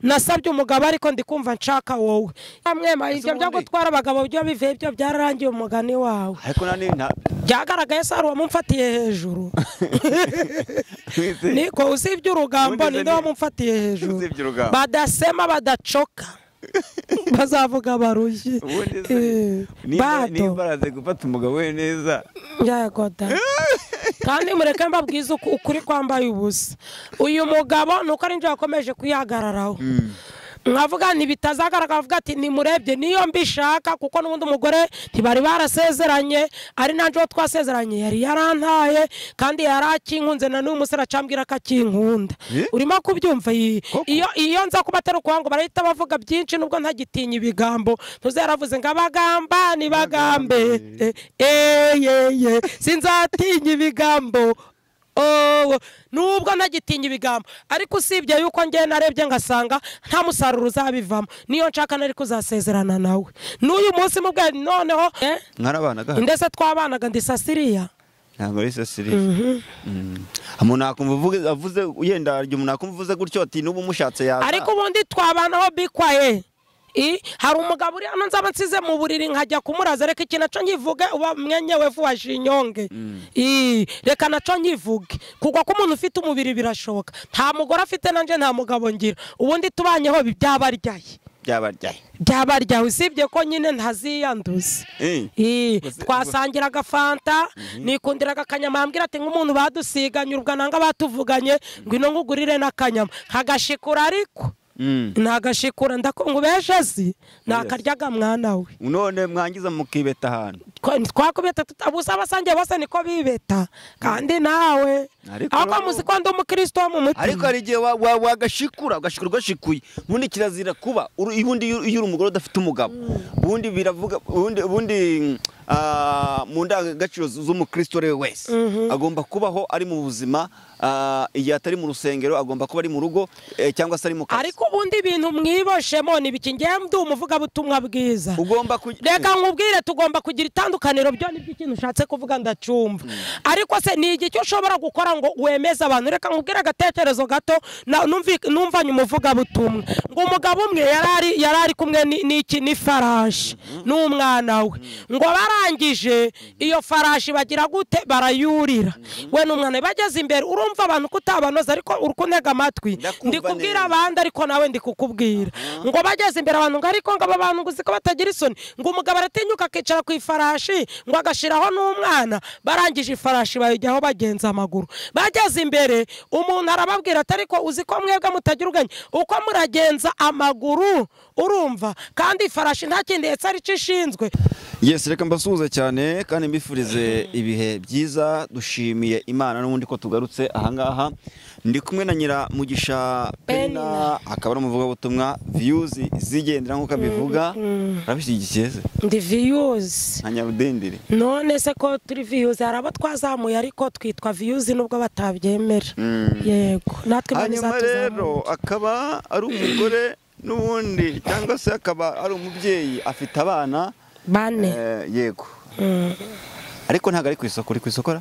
nasabye umugabo ariko ndikumva nshaka wowe amwema ibyo byo gutwara abagabo byo bive ibyo byararangiye umugani wawe ariko nani byagaragaye sari wamumfatiye hejuru niko usibye urugambo ni ndo wamumfatiye hejuru badasema badacoka bazavuga barushye niba baraze gufata umugabo we neza yagoda kandi mureke mbabwiza ukuri kwambaye ubusa uyu mugabo nuko ari nje yakomeje kuyagararaho nkavuga ntibitazagaragara avuga ati nimurebye niyo mbishaka kuko n'ubundi umugore ntibari barasezeranye ari nanje wo twasezeranye yari yarantaye kandi yarakinkunze na n'uyu musore acambwira ko akinkunda urimo kubyumva iyo nza kuba atari ukuhango barahita bavuga byinshi nubwo ntagitinya ibigambo ntuzaravuze ngo abagamba nibagambe sinzatinya ibigambo nubwo ntagitinya ibigambo ariko usibye yuko ngiye narebye ngasanga nta musaruro uzabivamo niyo nshaka nari kuzasezerana nawe n'uyu munsi mubwe noneho mwarabanaga ndetse twabanaga ndisasiriya ntabwo ari sasiriya umuntu akumva avuze yenda umuntu akumva uvuze gutyo ati n'ubu mushatse yaza ariko ubundi twabanaho bikwaye hari umugabo uri hano nzaba nsize mu buriri nkajya kumuraza reka iki naco nkivuge uba mwenyewe vuba shinyonge reka naco nkivuge kuko ko umuntu ufite umubiri birashoboka nta mugore afite nanje nta mugabo ngira ubundi tubanyeho byabaryaye usibye ko nyine ntaziyanduza twasangiraga fanta nikundiraga akanyama yambwira ati nk'umuntu badusiganye urubwa nanga batuvuganye ngwino ngugurire n'akanyama nkagashikura ariko nagashikura ndakungubeshe si nakaryaga mwana we none mwangiza mukibeta ahantu twakubeta tutabusa abasangiye bose niko bibeta kandi nawe ahubwo muzi ko ndi umukristo wo mu mutima ariko hari igihe wagashikura ugashikuye ubundi kirazira kuba ubundi iyo uri umugore udafite umugabo ubundi biravuga ubundi mu ndangagaciro z'umukristo we wese agomba kubaho ari mu buzima igihe atari mu rusengero agomba kuba ari mu rugo cyangwa se ari mu kazi ariko ubundi ibintu mwiboshemo nibiki ngiye ndi umuvugabutumwa bwiza reka nkubwire tugomba kugira itandukaniro byo nibyo ikintu ushatse kuvuga ndacumva ariko se ni iki cyo ushobora gukora ngo wemeze abantu reka nkubwire agatekerezo gato numvanye umuvugabutumwa ngo umugabo umwe yarari kumwe n'ifarashi n'umwana we ngo barangije iyo farashi bagira gute barayurira we n'umwana bageze imbere urumva abantu kutabanoza ariko urukunega amatwi ndikubwira abandi ariko nawe ndikukubwira ngo bageze imbere abantu ngo ariko ngo aba bantu nguziko batagira isoni ngo umugabo aratinyuka akicara ku ifarashi ngo agashiraho n'umwana barangije ifarashi bayijyaho bagenza amaguru bageze imbere umuntu arababwira ati ariko uzi ko mwebwe mutagira ubwenge uko muragenza amaguru urumva kandi ifarashi nta kindi yetse ari cishinzwe Yes, reka mbasuhuze cyane kandi mbifurize ibihe byiza dushimiye Imana n'ubundi ko tugarutse ahangaha ndi kumwe na Nyiramugisha Penina akaba ari umuvugabutumwa views zigendera nkuko abivuga urabishyigikiye se ndi views anyabudendire none se ko turi views arabo twazamuye ariko twitwa views nubwo batabyemera yego natwe hanyuma rero akaba ari umugore n'ubundi cyangwa se akaba ari umubyeyi afite abana bane yego ariko ntago ari ku isoko uri ku isoko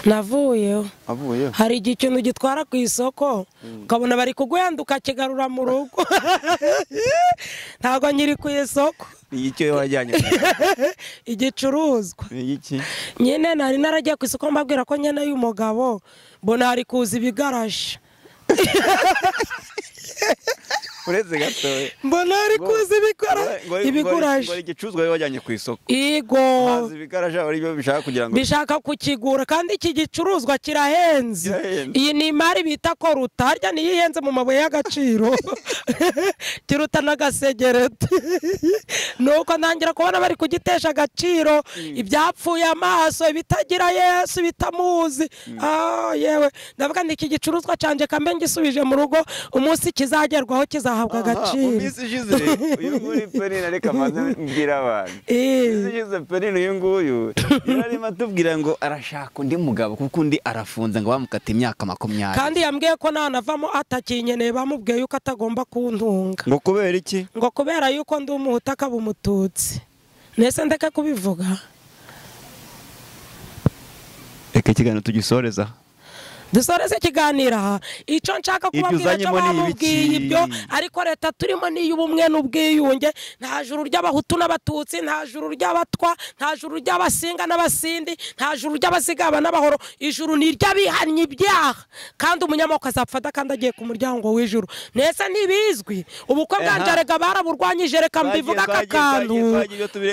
navuyeho hari ikintu gitwara ku isoko ukabona bari kuguyanduka kigarura mu rugo ntago nyiri ku isoko icyo wajyanye igicuruzwa iki nyine nari naragiye ku isoko mbabwira ko nyene y'umugabo mbona hari kuza ibigaraje ureze gatoye mbona ari kuza ibiguraje ngo igicuruzwa wajyanye ku isoko yego hazi ibigaraje ari byo bishaka kugira ngo bishaka kukigura kandi iki gicuruzwa kirahenze iyi ni imari bita ko rutarya niyo ihenze mu mabuye y'agaciro kiruta n'agasegereti nuko ntangira kubona bari kugitesha agaciro ibyapfuye amaso ibitagira Yesu bitamuzi yewe ndavuga ndi iki gicuruzwa canje kambe ngisubije mu rugo umunsi kizagerwaho kizahabwa agaciro umisi jize uyu muri Penina reka maze mbwira abantu jize Penina uyu nguyu yarimo atubwira ngo arashaka undi mugabo kuko undi arafunze ngo bamukata imyaka 20 kandi yambwiye ko nanavamo atakinyeneye bamubwiye yuko atagomba kuntunga ngo kubera iki ngo kubera yuko ndi umuhutu akaba umututsi nese ndeka kubivuga reka ikiganiro tugisoreza dusoreze ikiganiro aha icyo nshaka kubabwira cyo bamubwiye ibyo ariko leta turimo n'iy'ubumwe n'ubwiyunge nta juru ry'abahutu n'abatutsi nta juru ry'abatwa nta juru ry'abasinga n'abasindi nta juru ry'abazigaba n'abahoro ijuru ni iry'abihannye ibyaha kandi umunyamoko azapfa adakandagiye ku muryango w'ijuru nese ntibizwi ubukwe bwanjarega baraburwanyije reka mbivuga aka kantu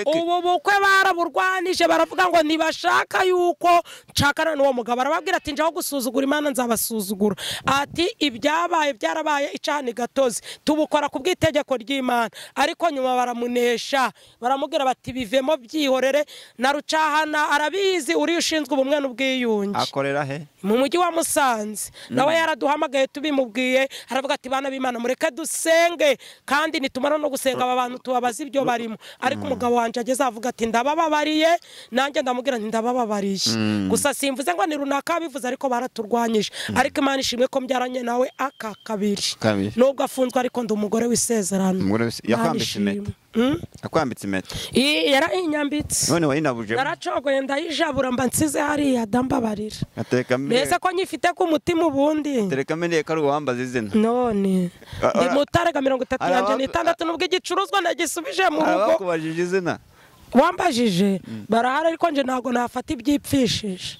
ubu bukwe baraburwanije baravuga ngo ntibashaka yuko nshakana n'uwo mugabo arababwira ati njaho gusuzugura Imana nzabasuzugura ati ibyabaye byarabaye icani gatozi tubukora ku bw'itegeko ry'Imana ariko nyuma baramunesha baramubwira bati bivemo byihorere na Rucahana arabizi uri ushinzwe ubumwe n'ubwiyunge akorera he mu mujyi wa Musanze nawe yaraduhamagaye tubimubwiye aravuga ati bana b'Imana mureke dusenge kandi nitumara no gusenga aba bantu tubabaza ibyo barimo ariko umugabo wanje ageze avuga ati ndabababariye nanjye ndamubwira nti ndabababariye gusa simvuze ngo ni runaka bivuze ariko baraturwanyije ariko Imana ishimwe ko mbyaranye nawe aka kabiri nubwo afunzwe ariko ndi umugore w'isezerano yakwambitse impeta akwambitse impeta yarayinyambitse none wayinabuje naracogoye ndayijabura mba nsize hariya dambabarira ateka mbese ko nyifite ku mutima ubundi tereka meneye ko ari uwambaza izina none ndi mutarega 36 nubwo igicuruzwa nagisubije mu rugo bakubajije izina wambajije barahari ariko nje ntago nafata ibyipfishije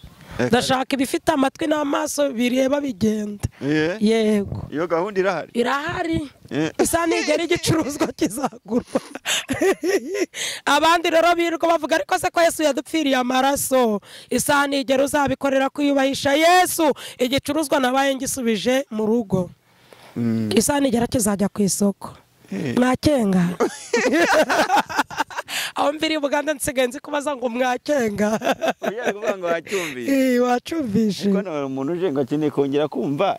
ndashaka ibifite amatwi n'amaso bireba bigenda yego iyo gahunda irahari isa nigera igicuruzwa kizagurwa abandi rero birirwa bavuga ariko se ko Yesu yadupfiriye amaraso isa nigera uzabikorera kwiyubahisha Yesu igicuruzwa nabaye ngisubije mu rugo isa nigera kizajya ku isoko mwakenga aho mbiri Buganda nsigaye nzi kubaza ngo mwakenga wacyumvishe umuntu uje ngo akeneye kongera kumva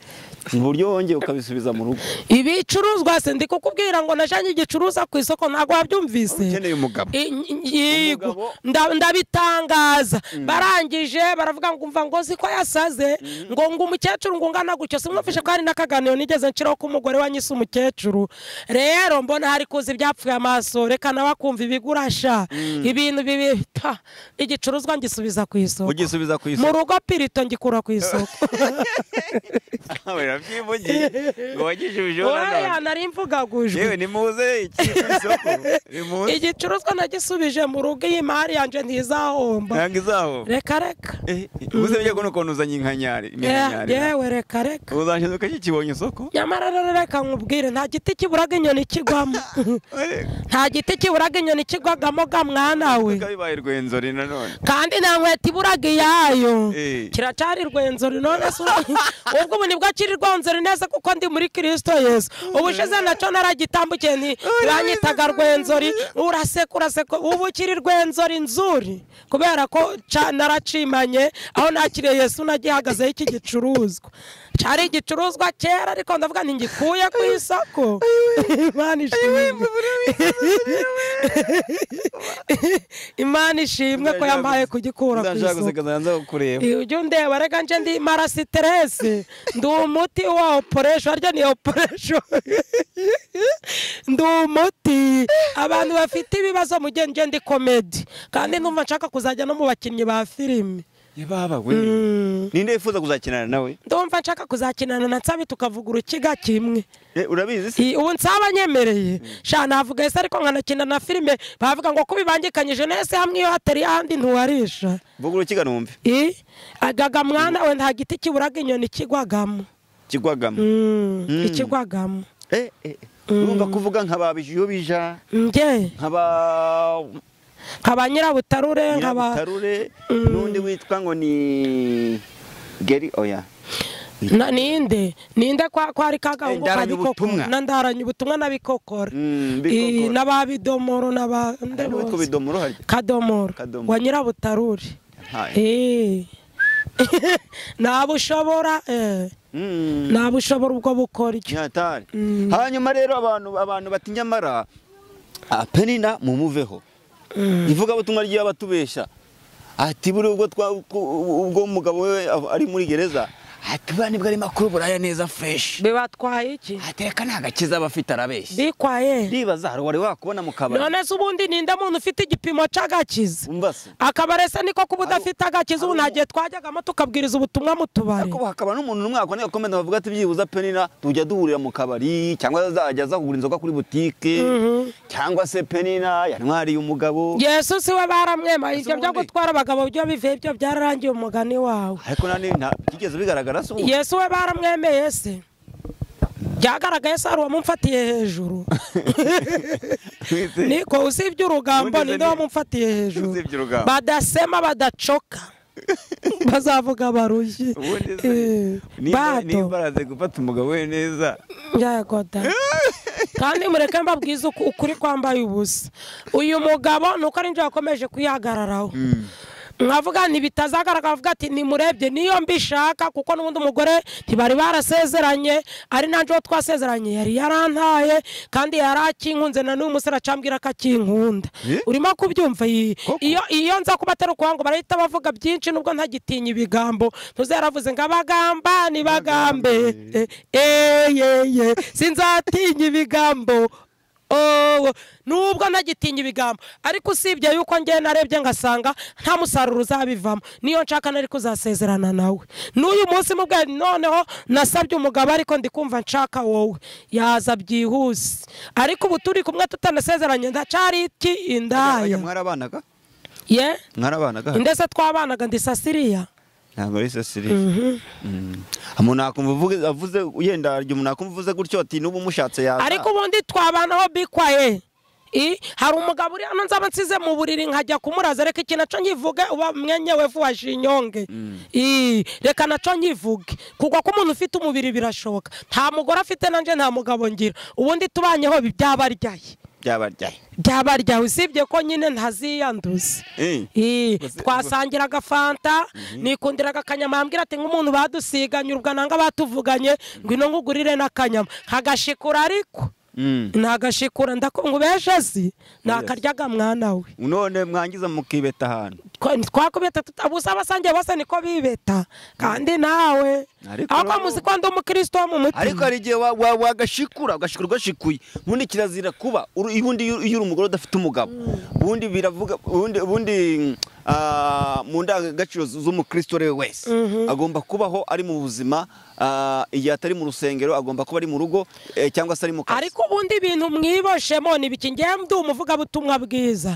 uburyo wongeye ukabisubiza mu rugo ibicuruzwa se ndi kukubwira ngo najanye igicuruza ku isoko ntago wabyumvise ukeneye umugabo ndabitangaza barangije baravuga ngo umva ngo ziko yasaze ngo umukecuru ngo ungana gutyo simwumvishe ko hari n'akaganiro nigeze nshiraho ko umugore wanyise umukecuru rero mbona hari kuza ibyapfuye amaso reka nawe akumva ibigurasha ibintu bibita igicuruzwa ngisubiza ku isoko ugisubiza ku isoko mu rugo pirito ngikura ku isoko Byivugiye ngo wagishubije oya nari mvugagujwe yewe nimuze iki isoko igicuruzwa nagisubije mu rugo y'imari yanje ntizahomba reka ubusebye ko nuzanye inkanyari yewe reka uzanshye ukakibonye isoko nyamara reka nkubwire nta giti kiburaga inyoni kigwamo nta giti kiburaga inyoni kigwagamo ga mwana we kabibaye rwenzori nanone kandi nta nkweto iburaga iyayo kiracari rwenzori none ubwo ubu nibwo akiri rwenzori neza kuko ndi muri Kristo Yesu ubushize naco naragitambukiye nti banyitaga rwenzori uraseka ubu kiri rwenzori nzuri kubera ko naracimanye aho nakiriye Yesu nagihagazeho iki gicuruzwa cyari igicuruzwa kera ariko ndavuga nti ngikuye ku isoko Imana ishimwe ko yambaye kugikura ku isoko ujye ndeba reka nje ndi marasi terese ndi umuti wa operation arya ni operation ndi umuti abantu bafite ibibazo mu gihe nje ndi comedy kandi numva nshaka kuzajya no mu bakinnyi ba filime baba we ninde yifuza kuzakinana nawe ndumva nshaka kuzakinana na Nsabi tukavuga urukiga kimwe urabizi se ubu Nsaba nyemereye sha navuga ese ariko nkanakina na filime bavuga ngo kubibangikanyije nese hamwe iyo hatari handi ntuwarisha vuga urukiga numve agaga mwana we nta giti kiburaga inyoni kigwagamo ikigwagamo urumva kuvuga nk'ababijiyo bija nge nkaba Nyirabutarure n'undi witwa ngo ni Geri oya ninde kwari kagahungu kabikoko nandaranye ubutumwa nabikokora n'ababidomoro Kadomoro wa Nyirabutarure nabushobora nabushobora ubwo bukora icyo hanyuma rero abantu batinyamara Penina mumuveho ivuga butumwa ry'abatubesha ati buri ubwo umugabo we ari muri gereza ati bani bwari makuru buraya neza fresh bibatwaye iki ati reka nagakiza abafite arabeshye bikwaye ndibaza hari wari wakubona mu kabari none se ubundi ninde muntu ufite igipimo c'agakiza umbase akabarese niko kuba udafite agakiza ubu nagiye twajyagamo tukabwiriza ubutumwa mu tubari ariko hakaba n'umuntu numwe akone komenda bavuga ati byibuza Penina tujya duhurira mu kabari cyangwa azajya aza kugura inzoga kuri butike cyangwa se Penina yantwariye umugabo Yesu siwe baramwema ibyo byo gutwara abagabo byo bive byo byararangiye umugani wawe ariko nani kigeze bigaragara se Yesu we baramwemeye se byagaragaye se ari uwamumfatiye hejuru niko usibye urugambo ninde wamumfatiye hejuru badasema badacoka bazavuga barushye niba baraze gufata umugabo we neza yego da kandi mureke mbabwiza ukuri kwambaye ubusa uyu mugabo nuko ari nje yakomeje kuyagararaho nkavuga ntibitazagaragara avuga ati nimurebye niyo mbishaka kuko n'ubundi umugore ntibari barasezeranye ari nanje twasezeranye yari yarantaye kandi yarakinkunze na n'uyu musore acambwira ko akinkunda urimo kubyumva iyo nza kuba atari ukuvuga barahita bavuga byinshi nubwo ntagitinya ibigambo ntuze yaravuze ngo abagamba nibagambe sinzatinya ibigambo nubwo ntagitinya ibigambo ariko usibye yuko ngiye narebye ngasanga nta musaruro uzabivamo niyo nshaka nari kuzasezerana nawe n'uyu munsi mubwe noneho nasabye umugabo ariko ndikumva nshaka wowe yaza byihuse ariko ubu turi kumwe tutanasezeranye ndacari iki indaya mwarabanaga mwarabanaga ndetse twabanaga ndisasiriya ntabwo ari sasiriya umuntu akumva avuze yenda umuntu akumva uvuze gutyo ati n'ubu mushatse yaza ariko ubundi twabanaho bikwaye hari umugabo uri hano nzaba nsize mu buriri nkajya kumuraza reka iki naco nkivuge uba mwenyewe vuba shinyonge reka naco nkivuge kuko ko umuntu ufite umubiri birashoboka nta mugore afite nanje nta mugabo ngira ubundi tubanyeho byabaryaye usibye ko nyine ntaziyanduza twasangiraga fanta nikundiraga akanyama yambwira ati nk'umuntu badusiganye urubwa nanga batuvuganye ngwino ngugurire n'akanyama kagashikura ariko nagashikura ndakungubeshe si nakaryaga mwana we none mwangiza mukibeta ahantu twakubeta tutabusa abasangiye bose niko bibeta kandi nawe ahubwo muzi ko ndi umukristo wo mu mutima ariko hari igihe wagashikura ugashikuye ubundi kirazira kuba ubundi iyo uri umugore udafite umugabo ubundi biravuga ubundi mu ndangagaciro z'umukristo wese agomba kubaho ari mu buzima igihe atari mu rusengero agomba kuba ari mu rugo cyangwa se ari mu kazi ariko ubundi ibintu mwiboshemo ni biki ngiye ndi umuvugabutumwa bwiza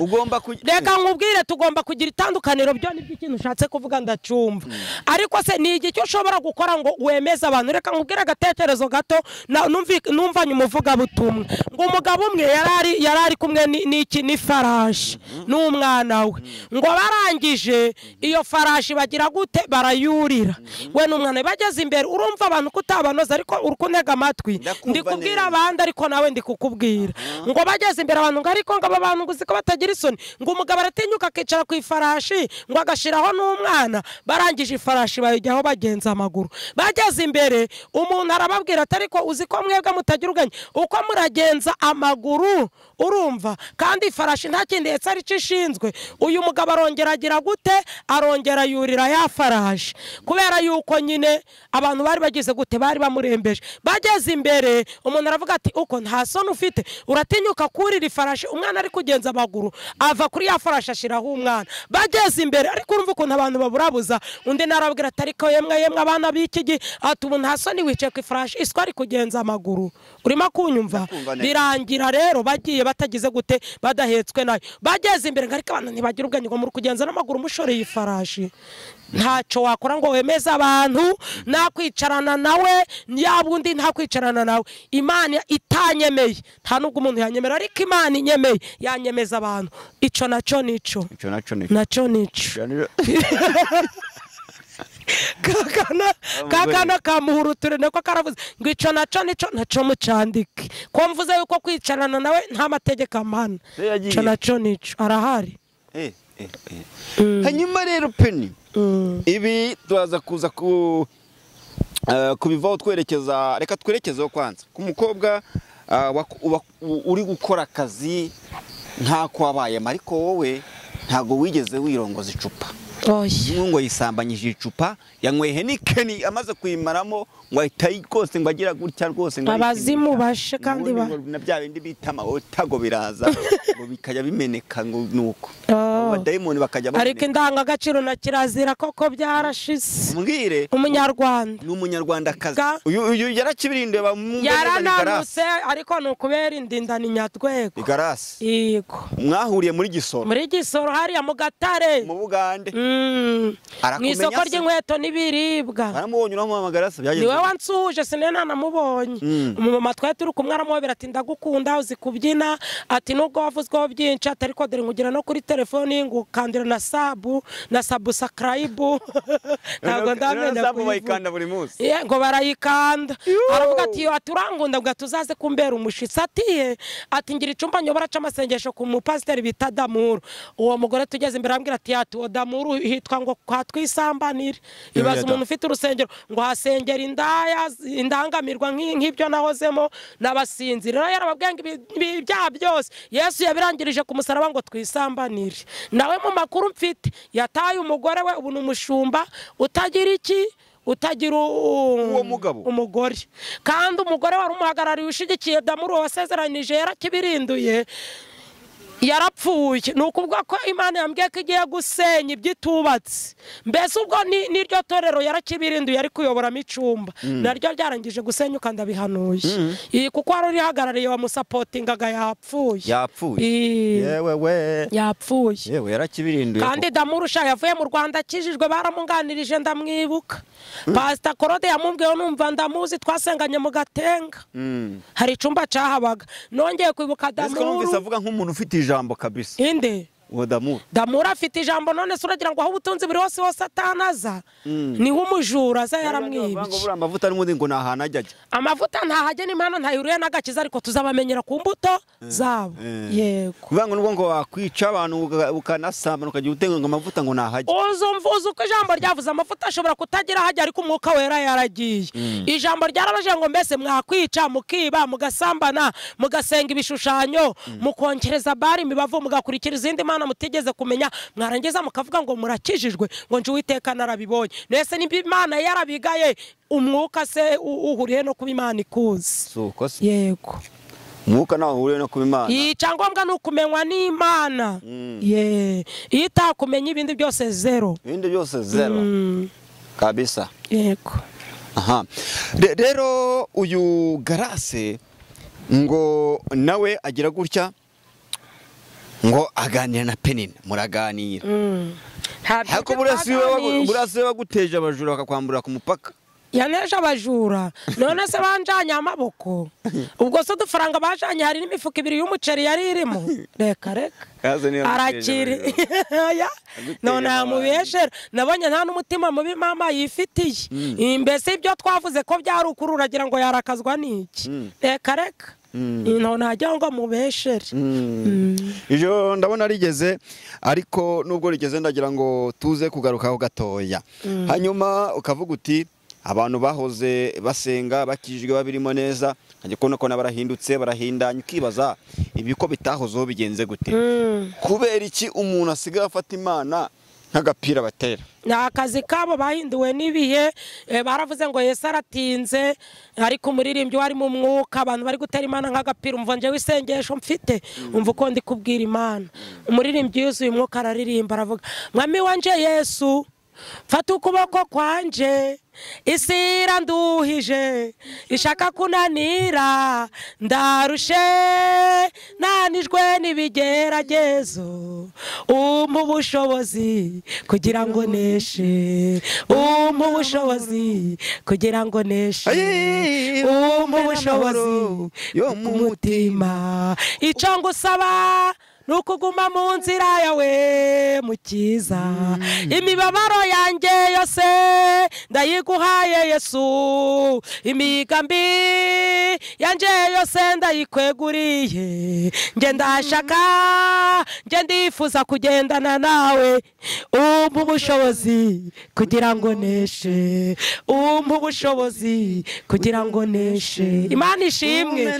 reka nkubwire tugomba kugira itandukaniro byo nibyo ikintu ushatse kuvuga ndacumva ariko se ni iki cyo ushobora gukora ngo wemeze abantu reka nkubwire agatekerezo gato numvanye umuvugabutumwa ngo umugabo umwe yarari kumwe n'ifarashi n'umwana we ngo barangije iyo farashi bagira gute barayurira we n'umwana bageze imbere urumva abantu kutabanoza ariko urukunega amatwi ndikubwira abandi ariko nawe ndikukubwira ngo bageze imbere abantu ngo ariko ngo aba bantu nguziko batagira isoni ngo umugabo aratinyuka akicara ku ifarashi ngo agashiraho n'umwana barangije ifarashi bayijyaho bagenza amaguru bageze imbere umuntu arababwira ati ariko uzi ko mwebwe mutagira ubwenge uko muragenza amaguru urumva kandi ifarashi nta kindi yetse ari cishinzwe uyu mugabo arongera agira gute arongera yurira ya farashi kubera yuko nyine abantu bari bagize gute bari bamurembeje bageze imbere umuntu aravuga ati uko nta soni ufite uratinyuka kurira ifarashi umwana ari kugenza amaguru ava kuri ya farashi ashiraho umwana bageze imbere ariko urumva ukuntu abantu baburabuza undi narabwira ati ariko yemwe abana b'iki ati ubu nta soni wicaye ku ifarashi iswa ari kugenza amaguru urimo kunyumva birangira rero bagiye batagize gute badahetswe nayo bageze imbere ariko abantu ntibagira ubwenge ngo muri kugenza n'amaguru mushoreye ifarashi ntacyo wakora ngo wemeze abantu nakwicarana nawe yabundi ntakwicarana nawe imana itanyemeye nta nubwo umuntu yanyemera ariko imana inyemeye yanyemeza abantu ico naco nico kakana kamuhuruture niko karavuze ngo ico naco mucandike ko mvuze yuko kwicarana nawe nta mategeko amana ico naco nico arahari hanyuma rero Penny ibi turaza kuza kubivaho twerekeza reka twerekezeho kwanza ku mukobwa uri gukora akazi ntako wabayemo ariko wowe ntago wigeze wirongoza icupa ngo yisambanyije icupa yanyweye Heineken amaze kuyimaramo ngo ahita rwose ngo agira gutya rwose ngo abazimu bashe kandi na bya bindi bita amaotago biraza ngo bikajya bimeneka ngo nuko abadayimoni bakajya ariko indangagaciro na kirazira koko byarashize mbwire umunyarwanda n'umunyarwandakazi uyu yarakibirinde yarananutse ariko nukubera indindani nyatwego igarasi yego mwahuriye muri Gisoro hariya mu Gatare mu Bugande mu isoko ry'inkweto n'ibiribwa aramubonye uramuhamagara se niwe wansuje sinena namubonye umumama twari turi kumwe aramubwira ati ndagukunda uzi kubyina ati nubwo wavuzweho byinshi atari ko dore nkugira no kuri telefone ngukandira na subscribe ntabwo ndamenya bayikanda buri munsi ngo barayikanda aravuga ati aturangunda ngo tuzaze kumbera umushitsi ati ngira icumba nyobora c'amasengesho ku mupasiteri bita Damuru uwo mugore tugeze imbere ambwira ati Damuru hitwa ngo kwa twisambanire ibaza umuntu ufite urusengero ngo hasengera indangamirwa nk'ibyo nahozemo n'abasinzi rero yarababwenga ibyaha byose Yesu yabirangirije ku musaraba ngo twisambanire nawe mu makuru mfite yataye umugore we ubu n'umushumba utagira utagira uwo mugabo umugore kandi umugore wari umuhagarariye ushigikiye Damuru wasezeranije yarakibirinduye yarapfuye nukuvuga ko Imana yambwiye ko igiye gusenya ibyitubatse mbese ubwo niryo torero yarakibirinduye ari kuyoboramo icumba naryo ryarangije gusenyuka ndabihanuye kuko wari urihagarariye wa musapotingaga yapfuye yewe yarakibirinduye kandi Damuru yavuye mu Rwanda akijijwe baramunganirije ndamwibuka Pastor Claude yamubwiye numva ndamuzi twasenganye mu Gatenga hari icumba cyahabaga nongeye kwibuka Damuru avuga nk'umuntu ufite ijambo kabisa inde Damuru afite ijambo none se uragira ngo aho ubutunzi buri hose atanaza niwe umujura aza yaramwibye amavuta n'ubundi ngo nahana ajya amavuta ntahajya n'imana ntayuriye n'agakiza ariko tuzabamenyera ku mbuto zabo yego kuvuga ngo nubwo ngo wakwica abantu ukanasambana ukagira utenga ngo amavuta ngo nahajya uzi uko ijambo ryavuze amavuta ashobora kutagira hajya ariko umwuka wera yaragiye ijambo ryarabaje ngo mbese mwakwica mukiba mugasambana mugasenga ibishushanyo mukongereza bari imibavu mugakurikira izindi mutigeze kumenya mwarangiza mukavuga ngo murakijijwe ngo nje Uwiteka narabibonye nese niba Imana yarabigaye umwuka se uhuriye no kuba Imana ikuzi yego umwuka nawe uhuriye no kuba Imana icyangombwa ni ukumenywa n'Imana iyo itakumenya ibindi byose zero kabisa yego rero uyu Garase ngo nawe agira gutya ngo aganira na Penina muraganira ariko burase baguteje abajura bakakwambura ku mupaka yaneje abajura none se banjanye amaboko ubwo se udufaranga bajanye hari n'imifuka 2 y'umuceri yari irimo reka arakiri none amubeshera nabonye nta n'umutima mubi mama yifitiye mbese ibyo twavuze ko byari ukuri uragira ngo yarakazwa n'iki reka ntajya ngo mubeshere ijoro ndabona rigeze ariko nubwo rigeze ndagira ngo tuze kugarukaho gatoya hanyuma ukavuga uti abantu bahoze basenga bakijijwe babirimo neza nkajya kubona ko nabarahindutse barahindanye ukibaza ibiko bitahozeho bigenze gute kubera iki umuntu asigaye afata Imana nk'agapira batera ni akazi kabo bahinduwe n'ibihe baravuze ngo Yesu aratinze ariko umuririmbyi wari mu mwuka abantu bari gutera Imana nk'agapira umva nje wisengesho mfite umva uko ndi kubwira Imana umuririmbyi yuzuye umwuka araririmba aravuga mwami wanje Yesu fata ukuboko kwanje isi iranduhije ishaka kunanira ndarushe nanijwe n'ibigeragezo umpa ubushobozi kugira ngo neshe umpa ubushobozi kugira ngo neshe umpa ubushobozi yo mu mutima icyo ngusaba nukuguma mu nzira yawe mukiza imibabaro yanjye yose ndayiguhaye Yesu imigambi yanjye yose ndayikweguriye nge ndashaka nge ndifuza kugendana nawe umpa ubushobozi kugira ngo neshe umpa ubushobozi kugira ngo neshe Imana ishimwe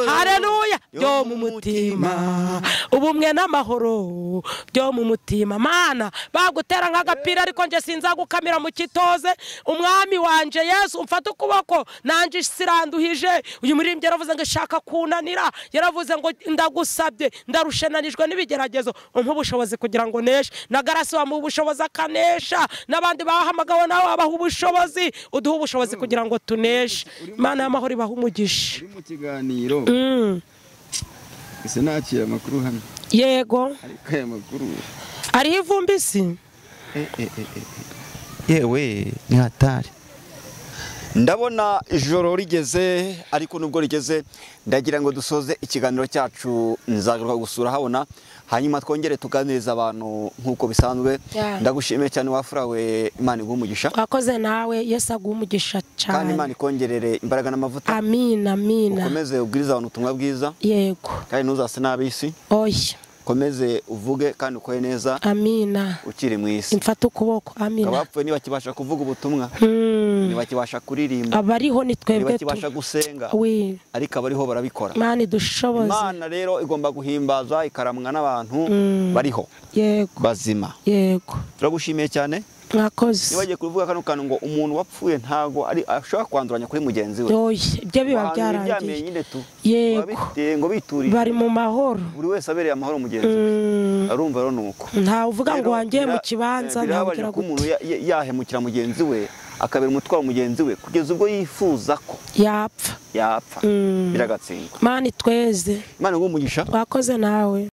haleluya yo mu mutima ubu ishimwe n'amahoro byo mu mutima. Mana bagutera nk'agapira ariko nje sinzagukamira mu kitoze. Umwami wanje Yesu umfata ukuboko nanje siranduhije. Uyu muririmbyi yaravuze ngo shaka kunanira, yaravuze ngo ndagusabye ndarushenanijwe n'ibigeragezo, umpa ubushobozi kugira ngo neshe. Na Garasi wa mu bushobozi akanesha, n'abandi bahamagawe nawe abaha ubushobozi, uduha ubushobozi kugira ngo tuneshe. Imana y'amahoro ibaha umugisha. Uri mu kiganiro ese nakira amakuru hano? Yego. Ariko aya makuru ariho ivumbi si? Yewe ni hatari. Ndabona ijoro rigeze, ariko nubwo rigeze ndagira ngo dusoze ikiganiro cyacu. Nzagaruka gusura habona, hanyuma twongere tuganiriza abantu nk'uko bisanzwe. Ndagushimiye cyane wafurawe, Imana iguhe umugisha. Wakoze nawe, Yesu aguhe umugisha cyane. Kandi Imana ikongerere imbaraga n'amavuta. Amina, amina. Ukomeze ubwiriza abantu ubutumwa bwiza. Yego. Kandi ntuzase n'ab'isi. Oya. Komeze uvuge kandi ukore neza. Amina. Ukiri mu isi. Imfata ukuboko. Amina. Abapfuye ntibakibasha kuvuga ubutumwa. Ntibakibasha kuririmba. Abariho ni twebwe. Ntibakibasha gusenga. Ariko abariho barabikora. Imana idushoboze. Imana rero igomba guhimbaza ikaramwa n'abantu bariho. Yego. Bazima. Yego. Turagushimiye cyane. Mwakoze. Nibagiye kuvuga kano kantu ngo umuntu wapfuye ntago ari ashobora kwanduranya kuri mugenzi we. Oya, ibyo biba byarangiye. Yego. Ngo biturire. Bari mu mahoro. Buri wese abereye amahoro mugenzi we. Arumva rero nuko. Nta uvuga ngo wangiye mu kibanza ntabwira ko umuntu yahemukira mugenzi we, akabera umutwaro mugenzi we kugeza ubwo yifuza ko yapfa. Biragatsindwa. Imana itweze. Imana ngo umugisha. Wakoze nawe.